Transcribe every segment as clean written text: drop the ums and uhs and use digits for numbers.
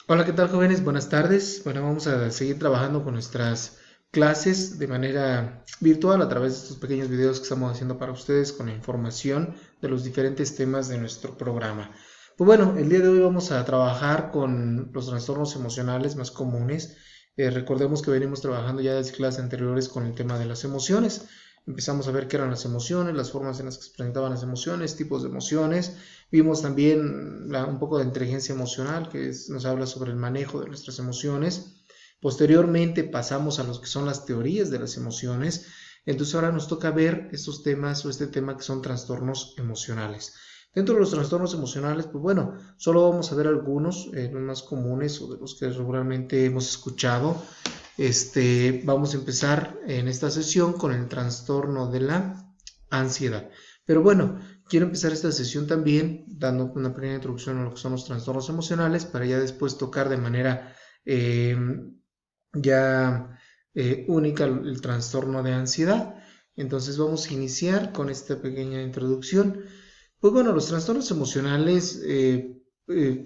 Hola, ¿qué tal, jóvenes? Buenas tardes. Bueno, vamos a seguir trabajando con nuestras clases de manera virtual a través de estos pequeños videos que estamos haciendo para ustedes con la información de los diferentes temas de nuestro programa. Pues bueno, el día de hoy vamos a trabajar con los trastornos emocionales más comunes. Recordemos que venimos trabajando ya desde clases anteriores con el tema de las emociones. Empezamos a ver qué eran las emociones, las formas en las que se presentaban las emociones, tipos de emociones. Vimos también un poco de inteligencia emocional, nos habla sobre el manejo de nuestras emociones. Posteriormente pasamos a lo que son las teorías de las emociones. Entonces ahora nos toca ver estos temas o este tema que son trastornos emocionales. Dentro de los trastornos emocionales, pues bueno, solo vamos a ver algunos, los más comunes o de los que regularmente hemos escuchado. Vamos a empezar en esta sesión con el trastorno de la ansiedad. Pero bueno, quiero empezar esta sesión también dando una pequeña introducción a lo que son los trastornos emocionales para ya después tocar de manera eh, ya única el trastorno de ansiedad. Entonces vamos a iniciar con esta pequeña introducción. Pues bueno, los trastornos emocionales,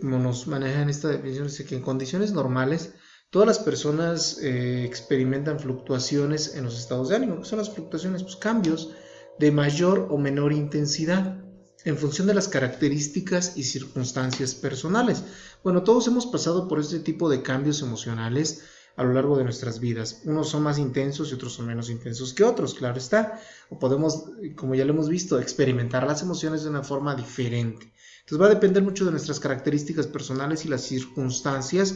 como nos manejan esta definición, es que en condiciones normales todas las personas experimentan fluctuaciones en los estados de ánimo. ¿Qué son las fluctuaciones? Pues cambios de mayor o menor intensidad en función de las características y circunstancias personales. Bueno, todos hemos pasado por este tipo de cambios emocionales a lo largo de nuestras vidas. Unos son más intensos y otros son menos intensos que otros, claro está. O podemos, como ya lo hemos visto, experimentar las emociones de una forma diferente. Entonces va a depender mucho de nuestras características personales y las circunstancias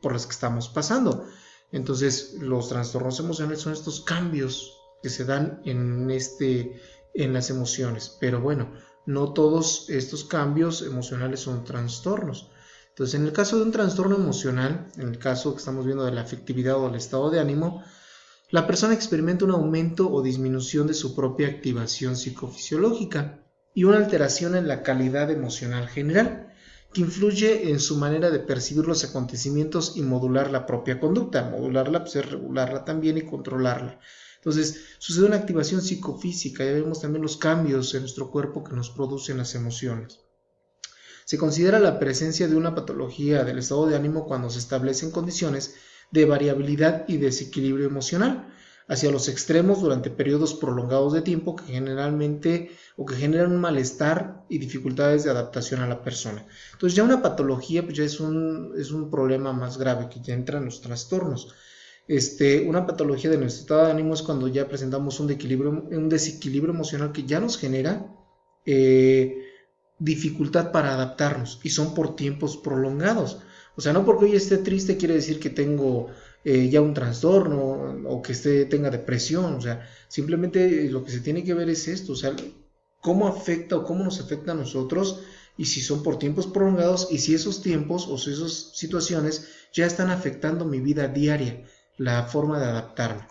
por las que estamos pasando. Entonces los trastornos emocionales son estos cambios que se dan en las emociones. Pero bueno, no todos estos cambios emocionales son trastornos. Entonces, en el caso de un trastorno emocional, en el caso que estamos viendo de la afectividad o del estado de ánimo, la persona experimenta un aumento o disminución de su propia activación psicofisiológica y una alteración en la calidad emocional general, que influye en su manera de percibir los acontecimientos y modular la propia conducta. Modularla pues es regularla también y controlarla. Entonces, sucede una activación psicofísica, ya vemos también los cambios en nuestro cuerpo que nos producen las emociones. Se considera la presencia de una patología del estado de ánimo cuando se establecen condiciones de variabilidad y desequilibrio emocional hacia los extremos durante periodos prolongados de tiempo que generalmente o que generan un malestar y dificultades de adaptación a la persona. Entonces ya una patología pues ya es un problema más grave que ya entra en los trastornos. Una patología de nuestro estado de ánimo es cuando ya presentamos un desequilibrio emocional que ya nos genera dificultad para adaptarnos y son por tiempos prolongados. O sea, no porque hoy esté triste quiere decir que tengo ya un trastorno o que tenga depresión. O sea, simplemente lo que se tiene que ver es esto, o sea, cómo afecta o cómo nos afecta a nosotros y si son por tiempos prolongados y si esos tiempos o si esas situaciones ya están afectando mi vida diaria, la forma de adaptarme.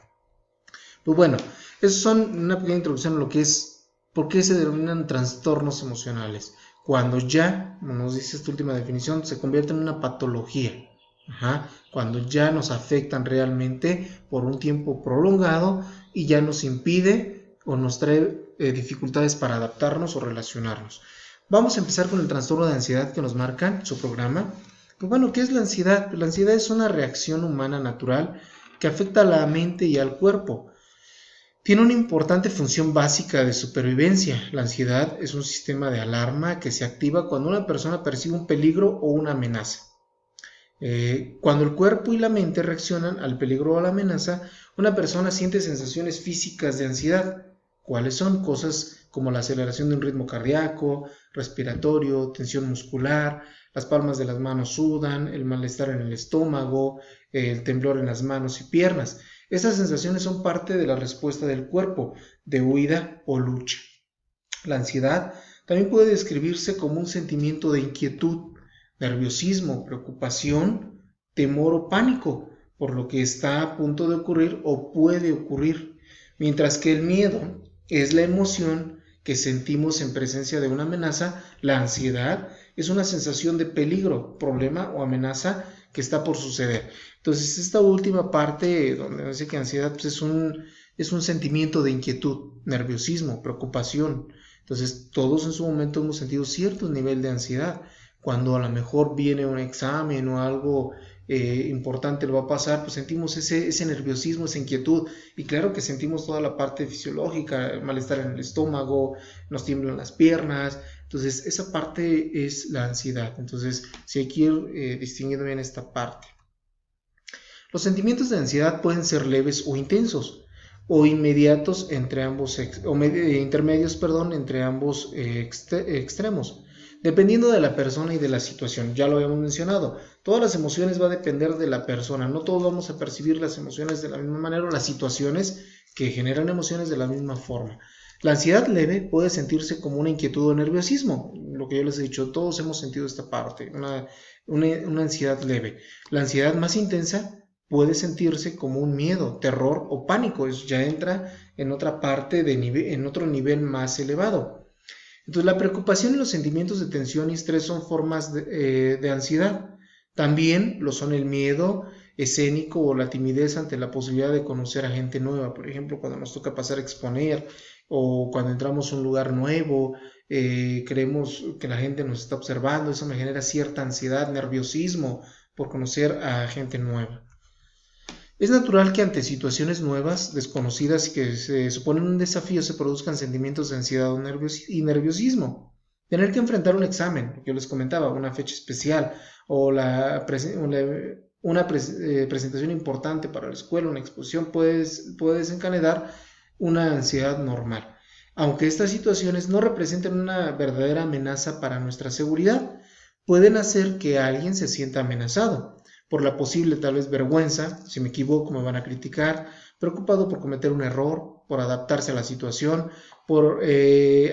Pues bueno, eso son una pequeña introducción a lo que es, por qué se denominan trastornos emocionales. Cuando ya, como nos dice esta última definición, se convierte en una patología. Ajá, cuando ya nos afectan realmente por un tiempo prolongado y ya nos impide o nos trae dificultades para adaptarnos o relacionarnos. Vamos a empezar con el trastorno de ansiedad que nos marca su programa. Pues bueno, ¿qué es la ansiedad? La ansiedad es una reacción humana natural que afecta a la mente y al cuerpo. Tiene una importante función básica de supervivencia. La ansiedad es un sistema de alarma que se activa cuando una persona percibe un peligro o una amenaza. Cuando el cuerpo y la mente reaccionan al peligro o a la amenaza, una persona siente sensaciones físicas de ansiedad. ¿Cuáles son? Cosas como la aceleración de un ritmo cardíaco, respiratorio, tensión muscular, las palmas de las manos sudan, el malestar en el estómago, el temblor en las manos y piernas. Estas sensaciones son parte de la respuesta del cuerpo de huida o lucha. La ansiedad también puede describirse como un sentimiento de inquietud, nerviosismo, preocupación, temor o pánico por lo que está a punto de ocurrir o puede ocurrir, mientras que el miedo es la emoción que sentimos en presencia de una amenaza. La ansiedad es una sensación de peligro, problema o amenaza que está por suceder. Entonces, esta última parte donde dice que ansiedad pues es un sentimiento de inquietud, nerviosismo, preocupación. Entonces, todos en su momento hemos sentido cierto nivel de ansiedad. Cuando a lo mejor viene un examen o algo importante lo va a pasar, pues sentimos ese nerviosismo, esa inquietud, y claro que sentimos toda la parte fisiológica, malestar en el estómago, nos tiemblan las piernas. Entonces esa parte es la ansiedad. Entonces sí hay que ir distinguiendo bien esta parte. Los sentimientos de ansiedad pueden ser leves o intensos, o inmediatos entre ambos intermedios, entre ambos extremos, dependiendo de la persona y de la situación. Ya lo habíamos mencionado, todas las emociones va a depender de la persona, no todos vamos a percibir las emociones de la misma manera, o las situaciones que generan emociones de la misma forma. La ansiedad leve puede sentirse como una inquietud o nerviosismo, lo que yo les he dicho, todos hemos sentido esta parte, una ansiedad leve. La ansiedad más intensa puede sentirse como un miedo, terror o pánico. Eso ya entra en otra parte, en otro nivel más elevado. Entonces, la preocupación y los sentimientos de tensión y estrés son formas de ansiedad. También lo son el miedo escénico o la timidez ante la posibilidad de conocer a gente nueva. Por ejemplo, cuando nos toca pasar a exponer, o cuando entramos a un lugar nuevo, creemos que la gente nos está observando. Eso me genera cierta ansiedad, nerviosismo por conocer a gente nueva. Es natural que ante situaciones nuevas, desconocidas y que se suponen un desafío, se produzcan sentimientos de ansiedad y nerviosismo. Tener que enfrentar un examen, lo que yo les comentaba, una fecha especial o una presentación importante para la escuela, una exposición, puede desencadenar una ansiedad normal. Aunque estas situaciones no representen una verdadera amenaza para nuestra seguridad, pueden hacer que alguien se sienta amenazado por la posible tal vez vergüenza, si me equivoco me van a criticar, preocupado por cometer un error, por adaptarse a la situación, por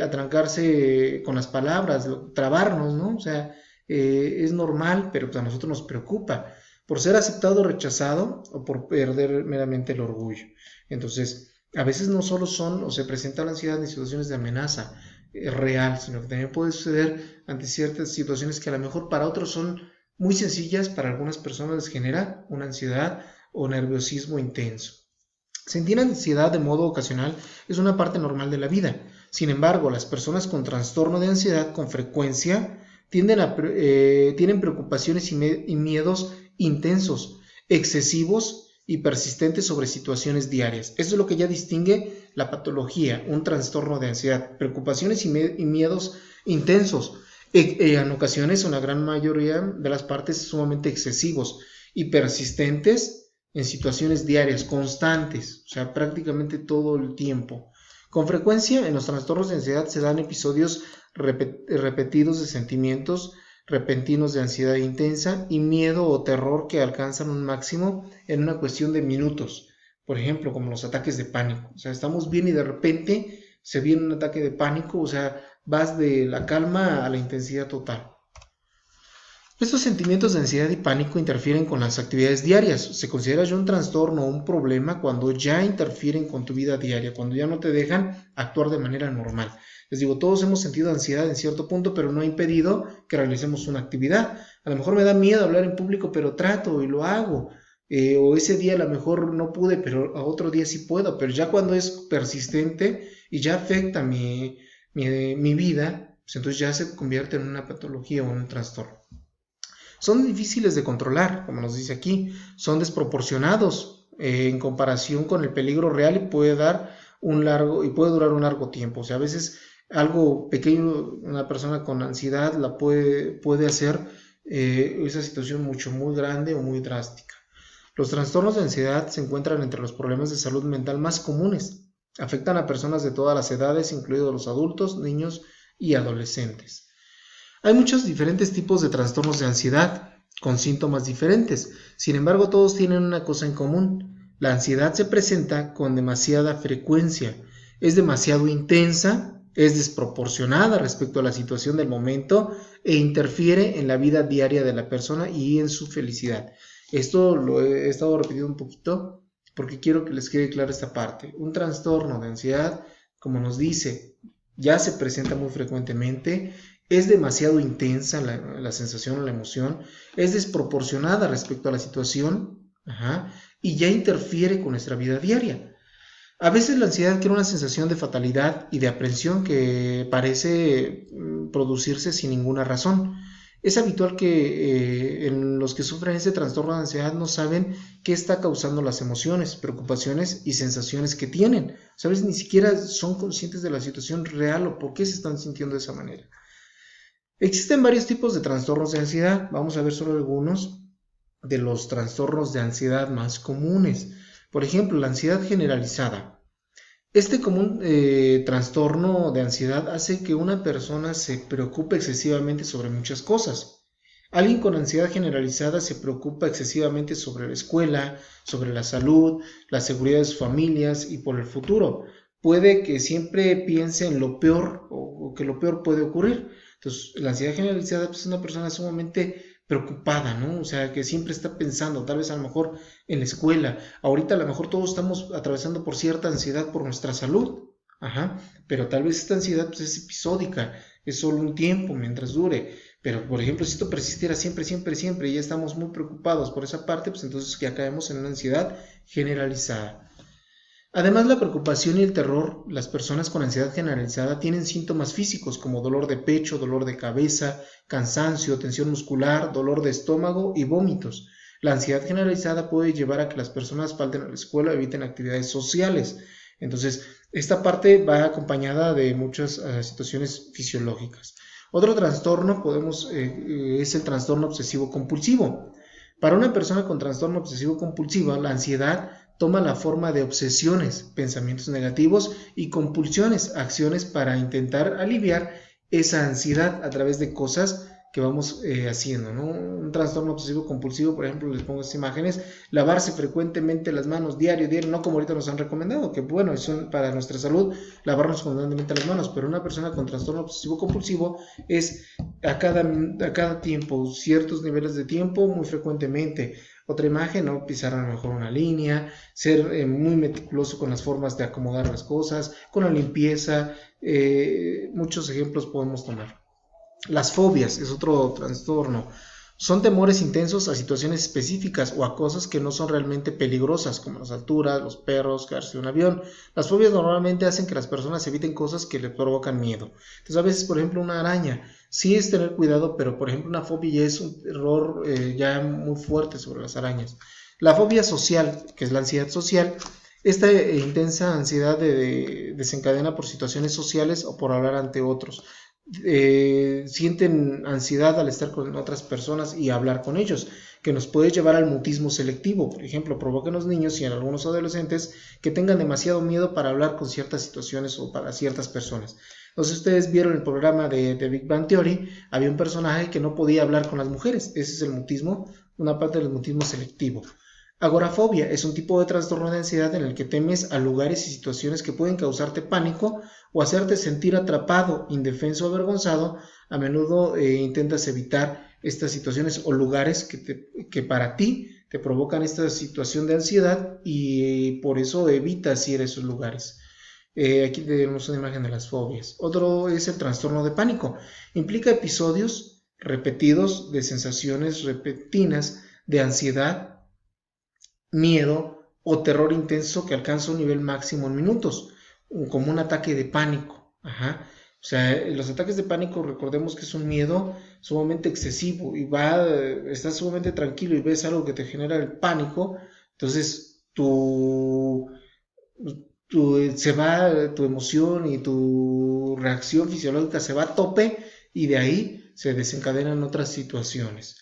atrancarse con las palabras, trabarnos, ¿no? O sea, es normal, pero pues a nosotros nos preocupa, por ser aceptado o rechazado, o por perder meramente el orgullo. Entonces, a veces no solo son o se presenta la ansiedad en situaciones de amenaza real, sino que también puede suceder ante ciertas situaciones que a lo mejor para otros son muy sencillas, para algunas personas les genera una ansiedad o nerviosismo intenso. Sentir ansiedad de modo ocasional es una parte normal de la vida. Sin embargo, las personas con trastorno de ansiedad con frecuencia tienen preocupaciones y miedos intensos, excesivos y persistentes sobre situaciones diarias. Eso es lo que ya distingue la patología, un trastorno de ansiedad, preocupaciones y miedos intensos. En ocasiones, una gran mayoría de las partes sumamente excesivos y persistentes en situaciones diarias, constantes, o sea, prácticamente todo el tiempo. Con frecuencia, en los trastornos de ansiedad se dan episodios repetidos de sentimientos repentinos de ansiedad intensa y miedo o terror que alcanzan un máximo en una cuestión de minutos. Por ejemplo, como los ataques de pánico. O sea, estamos bien y de repente se viene un ataque de pánico, o sea, vas de la calma a la intensidad total. Estos sentimientos de ansiedad y pánico interfieren con las actividades diarias. Se considera ya un trastorno o un problema cuando ya interfieren con tu vida diaria, cuando ya no te dejan actuar de manera normal. Les digo, todos hemos sentido ansiedad en cierto punto, pero no ha impedido que realicemos una actividad. A lo mejor me da miedo hablar en público, pero trato y lo hago. O ese día a lo mejor no pude, pero a otro día sí puedo. Pero ya cuando es persistente y ya afecta mi vida, pues entonces ya se convierte en una patología o en un trastorno. Son difíciles de controlar, como nos dice aquí, son desproporcionados en comparación con el peligro real y puede durar un largo tiempo. O sea, a veces algo pequeño, una persona con ansiedad la puede hacer esa situación muy grande o muy drástica. Los trastornos de ansiedad se encuentran entre los problemas de salud mental más comunes. Afectan a personas de todas las edades, incluidos los adultos, niños y adolescentes. Hay muchos diferentes tipos de trastornos de ansiedad, con síntomas diferentes. Sin embargo, todos tienen una cosa en común. La ansiedad se presenta con demasiada frecuencia, es demasiado intensa, es desproporcionada respecto a la situación del momento e interfiere en la vida diaria de la persona y en su felicidad. Esto lo he estado repitiendo un poquito porque quiero que les quede clara esta parte. Un trastorno de ansiedad, como nos dice, ya se presenta muy frecuentemente. Es demasiado intensa la sensación o la emoción, es desproporcionada respecto a la situación, y ya interfiere con nuestra vida diaria. A veces la ansiedad crea una sensación de fatalidad y de aprensión que parece producirse sin ninguna razón. Es habitual que en los que sufren este trastorno de ansiedad no saben qué está causando las emociones, preocupaciones y sensaciones que tienen. ¿Sabes? Ni siquiera son conscientes de la situación real o por qué se están sintiendo de esa manera. Existen varios tipos de trastornos de ansiedad. Vamos a ver solo algunos de los trastornos de ansiedad más comunes. Por ejemplo, la ansiedad generalizada. Este común trastorno de ansiedad hace que una persona se preocupe excesivamente sobre muchas cosas. Alguien con ansiedad generalizada se preocupa excesivamente sobre la escuela, sobre la salud, la seguridad de sus familias y por el futuro. Puede que siempre piense en lo peor o que lo peor puede ocurrir. Entonces, la ansiedad generalizada pues, es una persona sumamente preocupada, ¿no? O sea, que siempre está pensando, tal vez a lo mejor en la escuela. Ahorita a lo mejor todos estamos atravesando por cierta ansiedad por nuestra salud. Ajá, pero tal vez esta ansiedad pues, es episódica, es solo un tiempo mientras dure. Pero, por ejemplo, si esto persistiera siempre, siempre, siempre y ya estamos muy preocupados por esa parte, pues entonces ya caemos en una ansiedad generalizada. Además, la preocupación y el terror, las personas con ansiedad generalizada tienen síntomas físicos como dolor de pecho, dolor de cabeza, cansancio, tensión muscular, dolor de estómago y vómitos. La ansiedad generalizada puede llevar a que las personas falten a la escuela o eviten actividades sociales. Entonces, esta parte va acompañada de muchas situaciones fisiológicas. Otro trastorno es el trastorno obsesivo compulsivo. Para una persona con trastorno obsesivo compulsivo, la ansiedad toma la forma de obsesiones, pensamientos negativos y compulsiones, acciones para intentar aliviar esa ansiedad a través de cosas que vamos haciendo, ¿no? Un trastorno obsesivo compulsivo, por ejemplo, les pongo estas imágenes, lavarse frecuentemente las manos diario, no como ahorita nos han recomendado, que bueno, son para nuestra salud, lavarnos constantemente las manos, pero una persona con trastorno obsesivo compulsivo es a cada tiempo, ciertos niveles de tiempo, muy frecuentemente. Otra imagen, ¿no? Pisar a lo mejor una línea, ser muy meticuloso con las formas de acomodar las cosas, con la limpieza, muchos ejemplos podemos tomar. Las fobias es otro trastorno. Son temores intensos a situaciones específicas o a cosas que no son realmente peligrosas, como las alturas, los perros, caerse de un avión. Las fobias normalmente hacen que las personas eviten cosas que les provocan miedo. Entonces, a veces, por ejemplo, una araña, sí es tener cuidado, pero por ejemplo, una fobia ya es un error ya muy fuerte sobre las arañas. La fobia social, que es la ansiedad social, esta intensa ansiedad desencadena por situaciones sociales o por hablar ante otros. Sienten ansiedad al estar con otras personas y hablar con ellos, que nos puede llevar al mutismo selectivo. Por ejemplo, provoca en los niños y en algunos adolescentes que tengan demasiado miedo para hablar con ciertas situaciones o para ciertas personas. Entonces, ustedes vieron el programa de Big Bang Theory, había un personaje que no podía hablar con las mujeres. Ese es el mutismo, una parte del mutismo selectivo. Agorafobia es un tipo de trastorno de ansiedad en el que temes a lugares y situaciones que pueden causarte pánico o hacerte sentir atrapado, indefenso o avergonzado. A menudo intentas evitar estas situaciones o lugares que para ti te provocan esta situación de ansiedad y por eso evitas ir a esos lugares. Aquí tenemos una imagen de las fobias. Otro es el trastorno de pánico. Implica episodios repetidos de sensaciones repentinas de ansiedad, miedo o terror intenso que alcanza un nivel máximo en minutos, como un ataque de pánico. Ajá. O sea, los ataques de pánico, recordemos que es un miedo sumamente excesivo y estás sumamente tranquilo y ves algo que te genera el pánico, entonces tu emoción y tu reacción fisiológica se va a tope y de ahí se desencadenan otras situaciones.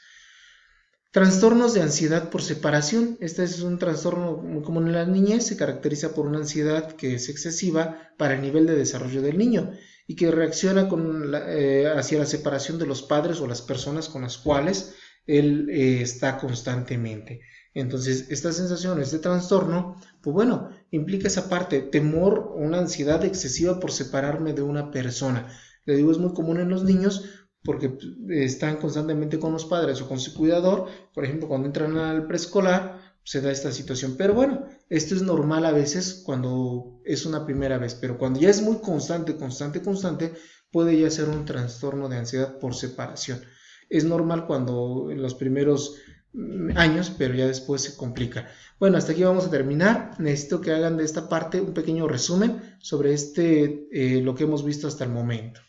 Trastornos de ansiedad por separación. Este es un trastorno muy común en la niñez, se caracteriza por una ansiedad que es excesiva para el nivel de desarrollo del niño y que reacciona hacia la separación de los padres o las personas con las cuales él está constantemente. Entonces, esta sensación, este trastorno, pues bueno, implica esa parte, temor o una ansiedad excesiva por separarme de una persona. Le digo, es muy común en los niños porque están constantemente con los padres o con su cuidador. Por ejemplo, cuando entran al preescolar, se da esta situación. Pero bueno, esto es normal a veces cuando es una primera vez, pero cuando ya es muy constante, puede ya ser un trastorno de ansiedad por separación. Es normal cuando en los primeros años, pero ya después se complica. Bueno, hasta aquí vamos a terminar. Necesito que hagan de esta parte un pequeño resumen sobre lo que hemos visto hasta el momento.